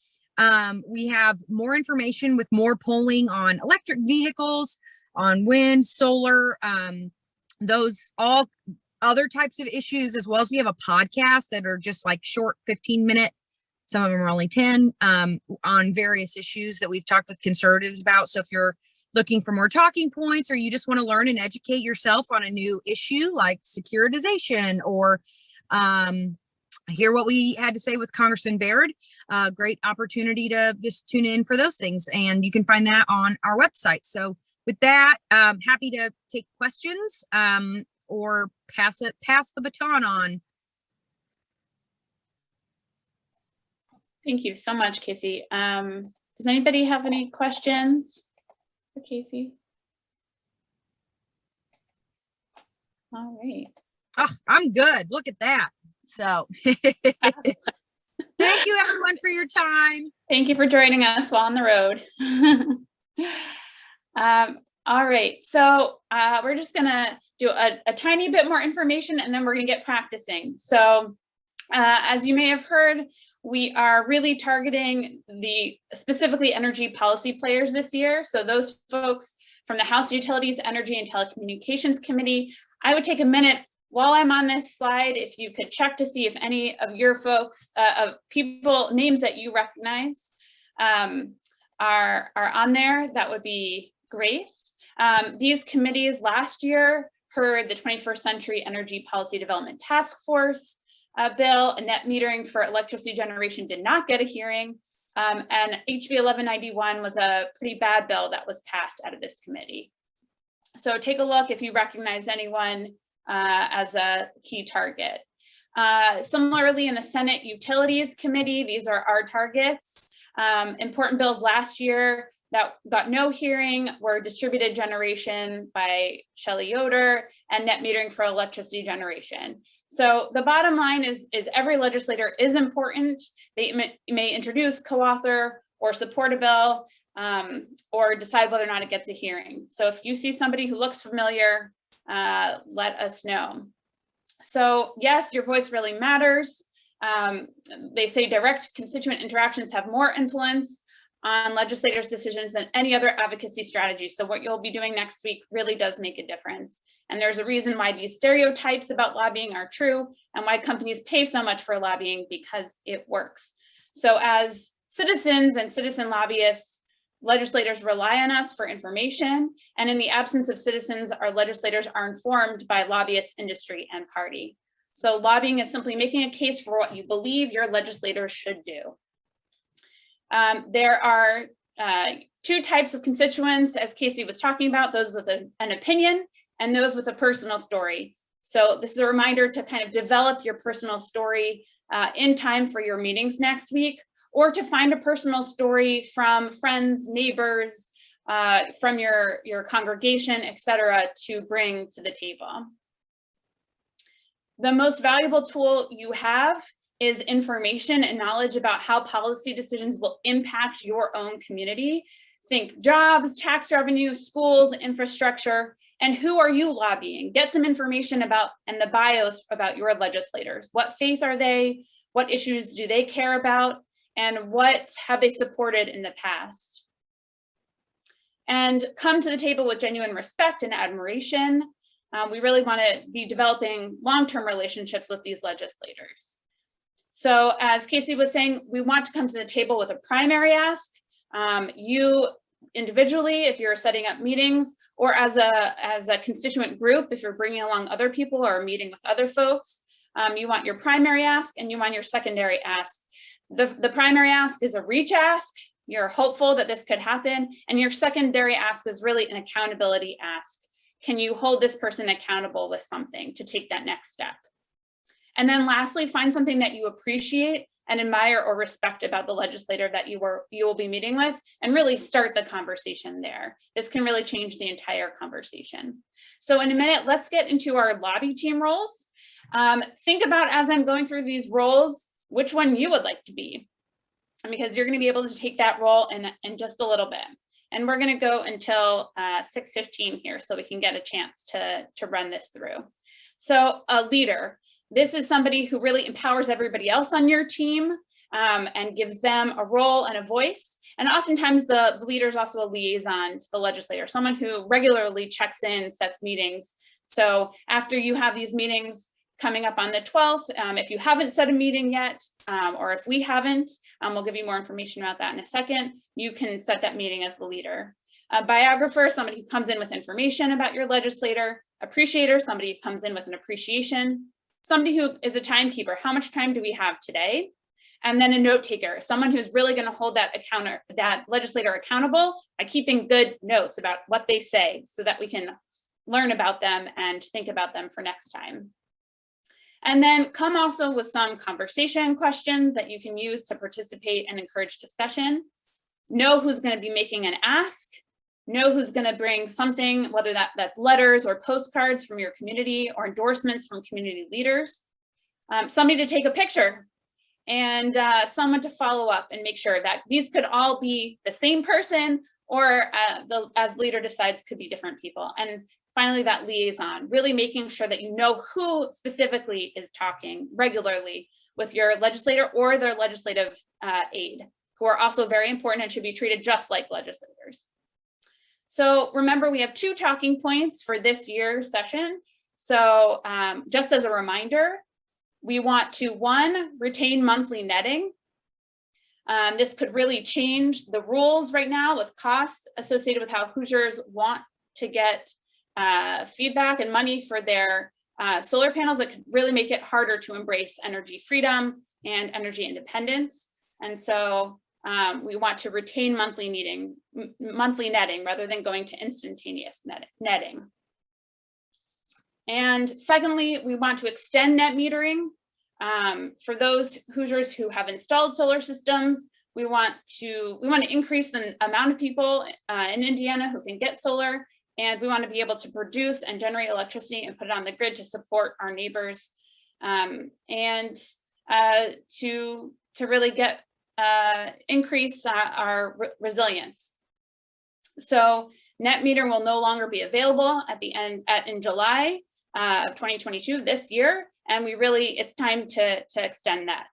We have more information with more polling on electric vehicles, on wind, solar, those all other types of issues, as well as we have a podcast that are just like short 15-minute, some of them are only 10, on various issues that we've talked with conservatives about. So if you're looking for more talking points, or you just want to learn and educate yourself on a new issue like securitization, or hear what we had to say with Congressman Baird, great opportunity to just tune in for those things. And you can find that on our website. So with that, happy to take questions, or pass the baton on. Thank you so much, Casey. Does anybody have any questions for Casey? All right. Oh, I'm good. Look at that. So thank you everyone for your time. Thank you for joining us while on the road. All right, so we're just gonna do a tiny bit more information, and then we're gonna get practicing. So as you may have heard, we are really targeting specifically energy policy players this year. So those folks from the House Utilities, Energy, and Telecommunications Committee. I would take a minute while I'm on this slide, if you could check to see if any of your folks, names that you recognize, are on there. That would be great. These committees last year heard the 21st Century Energy Policy Development Task Force bill, and net metering for electricity generation did not get a hearing. And HB 1191 was a pretty bad bill that was passed out of this committee. So take a look if you recognize anyone as a key target. Similarly, in the Senate Utilities Committee, these are our targets. Important bills last year that got no hearing were distributed generation by Shelley Yoder and net metering for electricity generation. So the bottom line is every legislator is important. They may introduce, co-author, or support a bill, or decide whether or not it gets a hearing. So if you see somebody who looks familiar, let us know. So yes, your voice really matters. They say direct constituent interactions have more influence, on legislators' decisions and any other advocacy strategy. So what you'll be doing next week really does make a difference. And there's a reason why these stereotypes about lobbying are true and why companies pay so much for lobbying, because it works. So as citizens and citizen lobbyists, legislators rely on us for information. And in the absence of citizens, our legislators are informed by lobbyists, industry, and party. So lobbying is simply making a case for what you believe your legislators should do. There are two types of constituents, as Casey was talking about, those with an opinion and those with a personal story. So this is a reminder to kind of develop your personal story in time for your meetings next week, or to find a personal story from friends, neighbors, from your congregation, etc., to bring to the table. The most valuable tool you have is information and knowledge about how policy decisions will impact your own community. Think jobs, tax revenue, schools, infrastructure, and who are you lobbying? Get some information about and the bios about your legislators. What faith are they? What issues do they care about? And what have they supported in the past? And come to the table with genuine respect and admiration. We really want to be developing long-term relationships with these legislators. So as Casey was saying, we want to come to the table with a primary ask. You individually, if you're setting up meetings, or as a constituent group, if you're bringing along other people or meeting with other folks, you want your primary ask and you want your secondary ask. The primary ask is a reach ask. You're hopeful that this could happen. And your secondary ask is really an accountability ask. Can you hold this person accountable with something to take that next step? And then lastly, find something that you appreciate and admire or respect about the legislator that you will be meeting with, and really start the conversation there. This can really change the entire conversation. So in a minute, let's get into our lobby team roles. Think about, as I'm going through these roles, which one you would like to be, because you're going to be able to take that role in just a little bit. And we're going to go until 6:15 here, so we can get a chance to run this through. So a leader. This is somebody who really empowers everybody else on your team and gives them a role and a voice. And oftentimes the leader is also a liaison to the legislator, someone who regularly checks in, sets meetings. So after you have these meetings coming up on the 12th, if you haven't set a meeting yet, or if we haven't, we'll give you more information about that in a second, you can set that meeting as the leader. A biographer, somebody who comes in with information about your legislator. Appreciator, somebody who comes in with an appreciation. Somebody who is a timekeeper. How much time do we have today? And then a note taker, someone who's really going to hold that legislator accountable by keeping good notes about what they say, so that we can learn about them and think about them for next time. And then come also with some conversation questions that you can use to participate and encourage discussion. Know who's going to be making an ask. Know who's going to bring something, whether that's letters or postcards from your community or endorsements from community leaders. Somebody to take a picture, and someone to follow up and make sure that these could all be the same person, or as leader decides, could be different people. And finally, that liaison, really making sure that you know who specifically is talking regularly with your legislator or their legislative aide, who are also very important and should be treated just like legislators. So remember, we have 2 talking points for this year's session. So just as a reminder, we want to, 1, retain monthly netting. This could really change the rules right now with costs associated with how Hoosiers want to get feedback and money for their solar panels. That could really make it harder to embrace energy freedom and energy independence. And so we want to retain monthly netting rather than going to instantaneous netting. And secondly, we want to extend net metering. For those Hoosiers who have installed solar systems, we want to increase the amount of people in Indiana who can get solar, and we want to be able to produce and generate electricity and put it on the grid to support our neighbors, and to really get increase our resilience. So net metering will no longer be available at the end in July of 2022 this year, and it's time to extend that.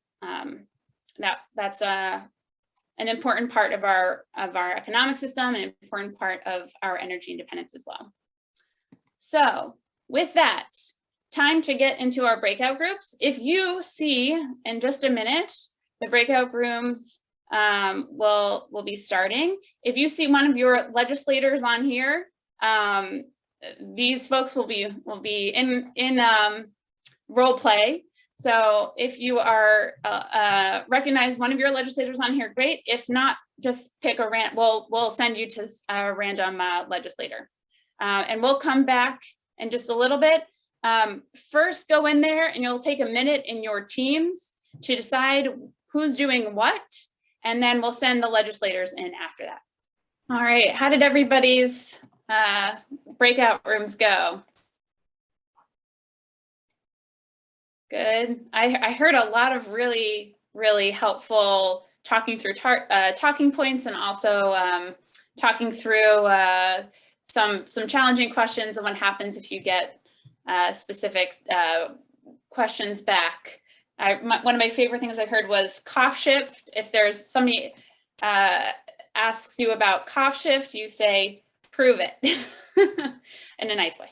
That's an important part of our economic system, an important part of our energy independence as well. So with that, time to get into our breakout groups. If you see in just a minute, the breakout rooms will be starting. If you see one of your legislators on here, these folks will be in role play. So if you are recognize one of your legislators on here, great. If not, just pick a we'll send you to a random legislator, and we'll come back in just a little bit. First, go in there and you'll take a minute in your teams to decide who's doing what, and then we'll send the legislators in after that. All right, how did everybody's breakout rooms go? Good. I heard a lot of really helpful talking through talking points, and also talking through some challenging questions and what happens if you get specific questions back. One of my favorite things I heard was cough shift. If there's somebody asks you about cough shift, you say, prove it in a nice way.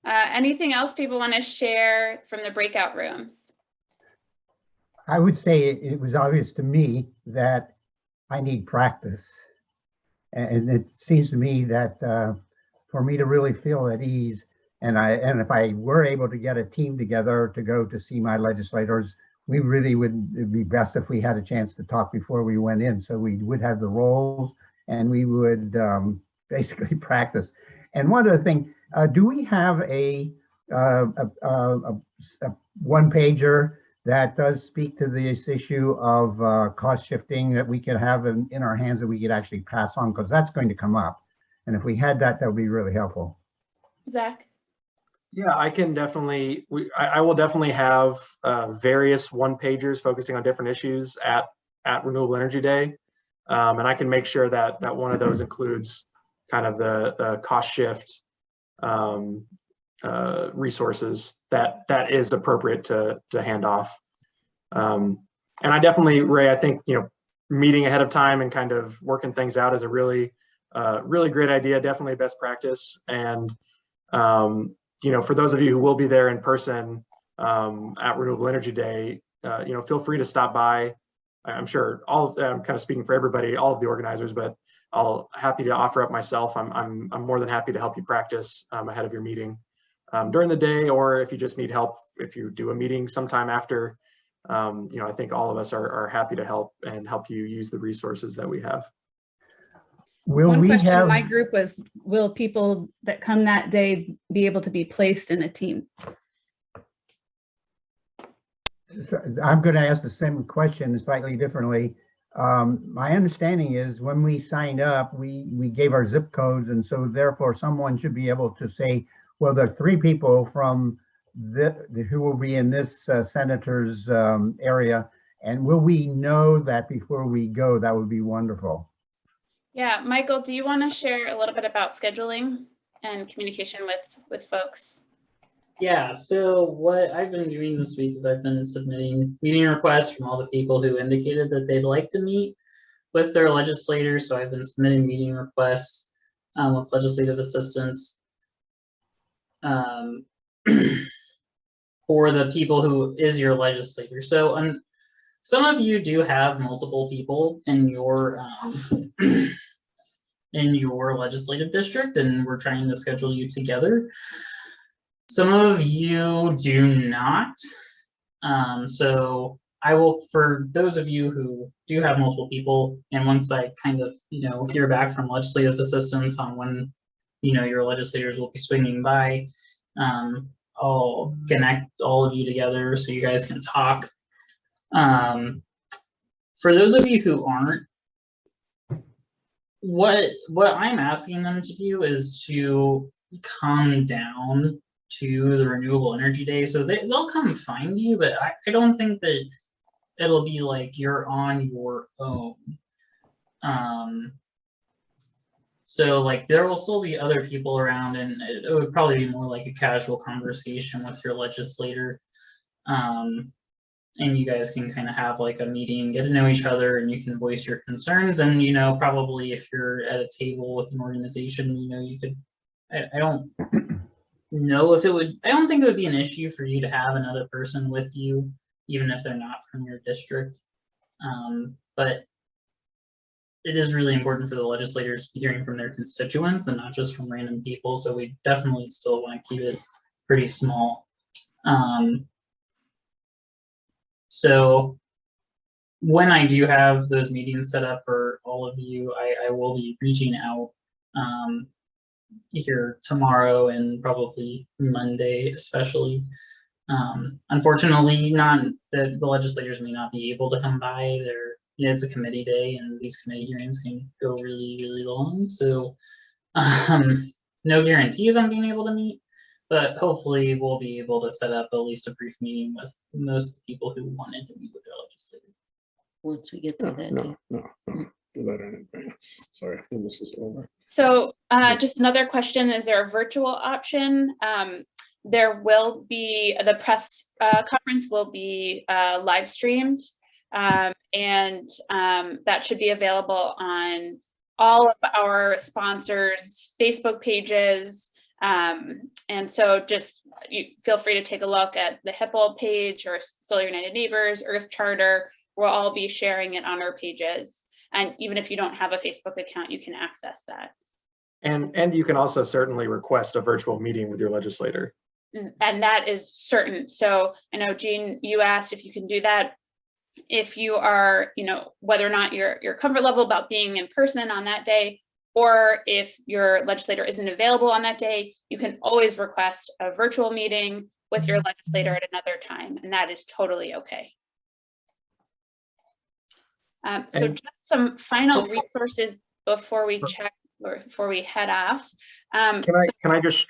Anything else people want to share from the breakout rooms? I would say it was obvious to me that I need practice. And it seems to me that for me to really feel at ease, and if I were able to get a team together to go to see my legislators, we really it'd be best if we had a chance to talk before we went in. So we would have the roles and we would basically practice. And one other thing, do we have a one pager that does speak to this issue of cost shifting that we could have in our hands that we could actually pass on? Because that's going to come up. And if we had that, that would be really helpful. Zach? Yeah, I can definitely, I will definitely have various one-pagers focusing on different issues at Renewable Energy Day. And I can make sure that one of those includes kind of the cost shift resources that is appropriate to hand off. And I definitely, Ray, I think, meeting ahead of time and kind of working things out is a really great idea, definitely best practice. And, for those of you who will be there in person at Renewable Energy Day, feel free to stop by. I'm sure I'm kind of speaking for everybody, all of the organizers, but happy to offer up myself. I'm more than happy to help you practice ahead of your meeting during the day, or if you just need help, if you do a meeting sometime after, I think all of us are happy to help you use the resources that we have. One question in my group was, will people that come that day be able to be placed in a team? So I'm going to ask the same question slightly differently. My understanding is when we signed up, we gave our zip codes, and so therefore someone should be able to say, well, there are 3 people from who will be in this senator's area, and will we know that before we go? That would be wonderful. Yeah, Michael, do you want to share a little bit about scheduling and communication with folks? Yeah, so what I've been doing this week is I've been submitting meeting requests from all the people who indicated that they'd like to meet with their legislators. So I've been submitting meeting requests with legislative assistants for the people who is your legislator. So some of you do have multiple people in your legislative district, and we're trying to schedule you together. Some of you do not. So I will, for those of you who do have multiple people, and once I kind of, hear back from legislative assistants on when, your legislators will be swinging by, I'll connect all of you together so you guys can talk. For those of you who aren't, what I'm asking them to do is to come down to the Renewable Energy Day. So they'll come find you, but I don't think that it'll be like you're on your own. So like there will still be other people around, and it would probably be more like a casual conversation with your legislator. and you guys can kind of have like a meeting, get to know each other, and you can voice your concerns. And, you know, probably if you're at a table with an organization, you know, you could, I don't know if it would, I don't think it would be an issue for you to have another person with you, even if they're not from your district. But it is really important for the legislators to be hearing from their constituents and not just from random people. So we definitely still want to keep it pretty small. So when I do have those meetings set up for all of you, I will be reaching out here tomorrow and probably Monday, especially. Unfortunately, the legislators may not be able to come by. It's a committee day, and these committee hearings can go really, really long. So no guarantees on being able to meet, but hopefully we'll be able to set up at least a brief meeting with most people who wanted to meet with their legislators. Once we get to that. No. Do that in advance. Sorry, I think this is over. So just another question, is there a virtual option? There will be, the press conference will be live streamed, and that should be available on all of our sponsors' Facebook pages. And so just feel free to take a look at the HIPPL page or Solar United Neighbors, Earth Charter. We'll all be sharing it on our pages. And even if you don't have a Facebook account, you can access that. And you can also certainly request a virtual meeting with your legislator. And that is certain. So I know, Jean, you asked if you can do that. If you are, you know, whether or not your comfort level about being in person on that day, or if your legislator isn't available on that day, you can always request a virtual meeting with your legislator at another time, and that is totally okay. So just some final resources before we check, or before we head off. Can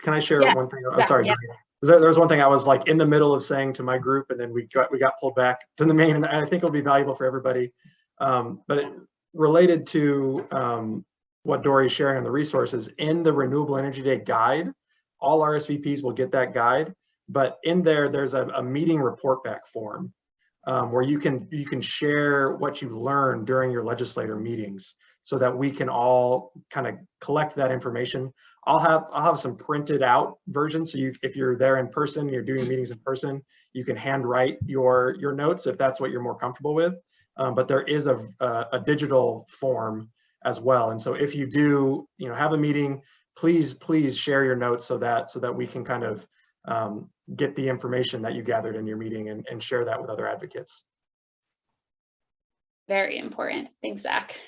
I share one thing? I'm exactly, sorry. yeah. There was one thing I was like in the middle of saying to my group, and then we got pulled back to the main, and I think it'll be valuable for everybody. But related to what Dory's sharing on the resources, in the Renewable Energy Day guide, all RSVPs will get that guide, but in there's a meeting report back form where you can share what you learned during your legislator meetings, so that we can all kind of collect that information. I'll have some printed out versions, so if you're there in person, you're doing meetings in person, you can handwrite your notes if that's what you're more comfortable with. But there is a digital form as well, and so if you do, you know, have a meeting, please share your notes so that we can kind of get the information that you gathered in your meeting and share that with other advocates. Very important. Thanks, Zach.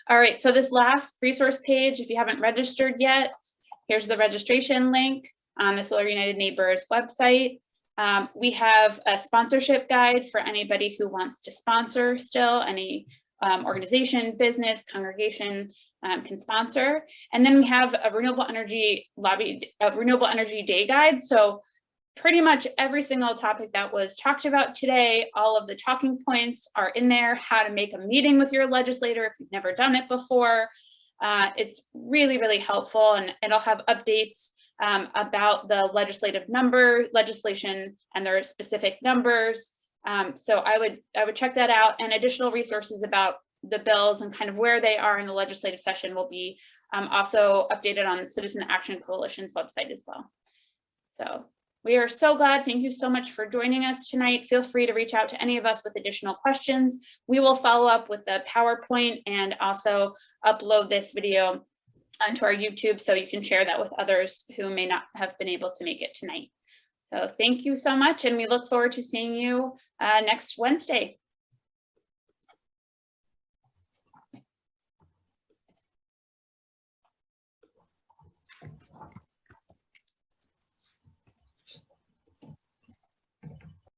All right, so this last resource page, if you haven't registered yet, here's the registration link on the Solar United Neighbors website. We have a sponsorship guide for anybody who wants to sponsor still. Any organization, business, congregation can sponsor. And then we have a Renewable Energy Day guide. So pretty much every single topic that was talked about today, all of the talking points are in there, how to make a meeting with your legislator if you've never done it before. It's really, really helpful, and it'll have updates about the legislation and their specific numbers. So I would check that out, and additional resources about the bills and kind of where they are in the legislative session will be also updated on the Citizen Action Coalition's website as well. So we are so glad. Thank you so much for joining us tonight. Feel free to reach out to any of us with additional questions. We will follow up with the PowerPoint and also upload this video onto our YouTube so you can share that with others who may not have been able to make it tonight. So thank you so much, and we look forward to seeing you next Wednesday.